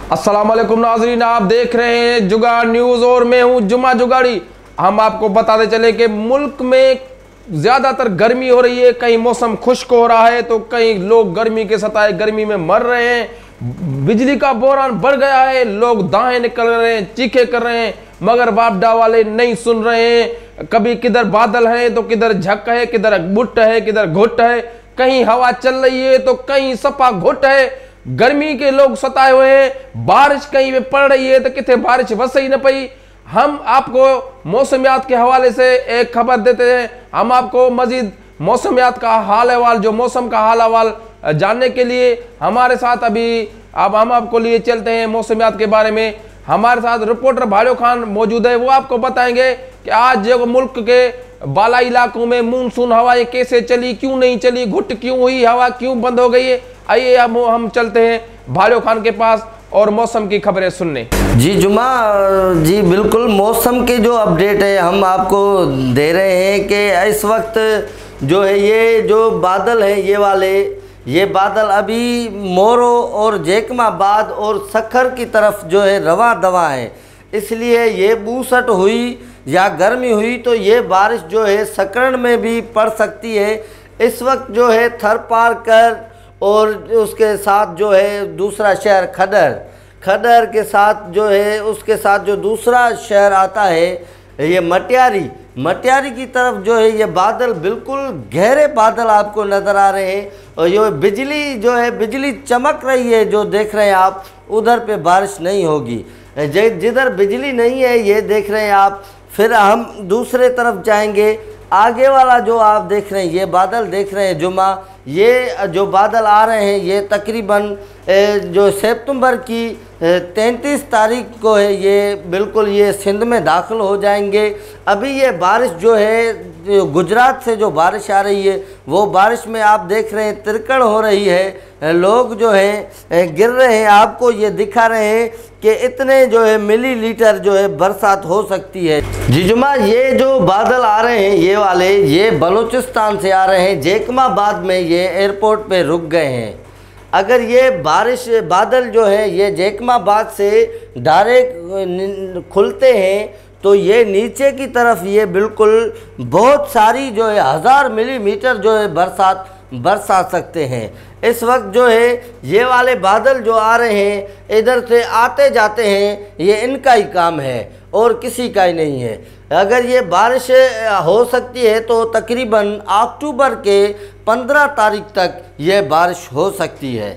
अस्सलाम वालेकुम नाजरीन, आप देख रहे हैं जुगाड़ न्यूज़ और मैं हूं जुमा जुगाड़ी। हम आपको बताते चले कि मुल्क में ज़्यादातर गर्मी हो रही है, कहीं मौसम खुश्क हो रहा है तो कहीं लोग गर्मी के सताए गर्मी में मर रहे हैं। बिजली का बहरान बढ़ गया है, लोग दाएं निकल रहे हैं, चीखे कर रहे हैं, मगर बापडा वाले नहीं सुन रहे हैं। कभी किधर बादल है तो किधर झक है, किधर बुट है, किधर घुट है, कहीं हवा चल रही है तो कहीं सपा घुट है। गर्मी के लोग सताए हुए हैं। बारिश कहीं पे पड़ रही है तो कितने बारिश बस ही न पई। हम आपको मौसमियात के हवाले से एक खबर देते हैं। हम आपको मजीद मौसमियात का हाल अहवाल, जो मौसम का हाल अहवाल जानने के लिए हमारे साथ अभी अब हम आपको लिए चलते हैं मौसमियात के बारे में। हमारे साथ रिपोर्टर भाड़ो खान मौजूद है, वो आपको बताएंगे कि आज जो मुल्क के बालाई इलाकों में मानसून हवाएं कैसे चली, क्यों नहीं चली, घुट क्यों हुई, हवा क्यों बंद हो गई है। आइए अब हम चलते हैं भाड़ो खान के पास और मौसम की खबरें सुनने। जी जुमा जी, बिल्कुल मौसम के जो अपडेट है हम आपको दे रहे हैं कि इस वक्त जो है ये जो बादल हैं ये बादल अभी मोरो और जैकमाबाद और सखर की तरफ जो है रवा दवा है, इसलिए ये बूसट हुई या गर्मी हुई तो ये बारिश जो है सकरण में भी पड़ सकती है। इस वक्त जो है थरपारकर और उसके साथ जो है दूसरा शहर खडर के साथ जो है उसके साथ जो दूसरा शहर आता है ये मटियारी की तरफ जो है ये बादल बिल्कुल गहरे बादल आपको नज़र आ रहे हैं। और ये बिजली जो है बिजली चमक रही है, जो देख रहे हैं आप, उधर पे बारिश नहीं होगी। जिधर बिजली नहीं है ये देख रहे हैं आप। फिर हम दूसरे तरफ जाएंगे, आगे वाला जो आप देख रहे हैं ये बादल देख रहे हैं जुमा, ये जो बादल आ रहे हैं ये तकरीबन जो सितंबर की 33 तारीख को है, ये बिल्कुल ये सिंध में दाखिल हो जाएंगे। अभी ये बारिश जो है गुजरात से जो बारिश आ रही है वो बारिश में आप देख रहे हैं तिरकड़ हो रही है, लोग जो हैं गिर रहे हैं। आपको ये दिखा रहे हैं कि इतने जो है मिलीलीटर जो है बरसात हो सकती है। जी जुमा, ये जो बादल आ रहे हैं ये वाले ये बलूचिस्तान से आ रहे हैं, जैकमाबाद में ये एयरपोर्ट पे रुक गए हैं। अगर ये बादल जो है ये जैकमाबाद से डायरेक्ट खुलते हैं तो ये नीचे की तरफ ये बिल्कुल बहुत सारी जो है 1000 मिलीमीटर जो है बरसा सकते हैं। इस वक्त जो है ये वाले बादल जो आ रहे हैं इधर से आते जाते हैं, ये इनका ही काम है और किसी का ही नहीं है। अगर ये बारिश हो सकती है तो तकरीबन अक्टूबर के 15 तारीख तक ये बारिश हो सकती है।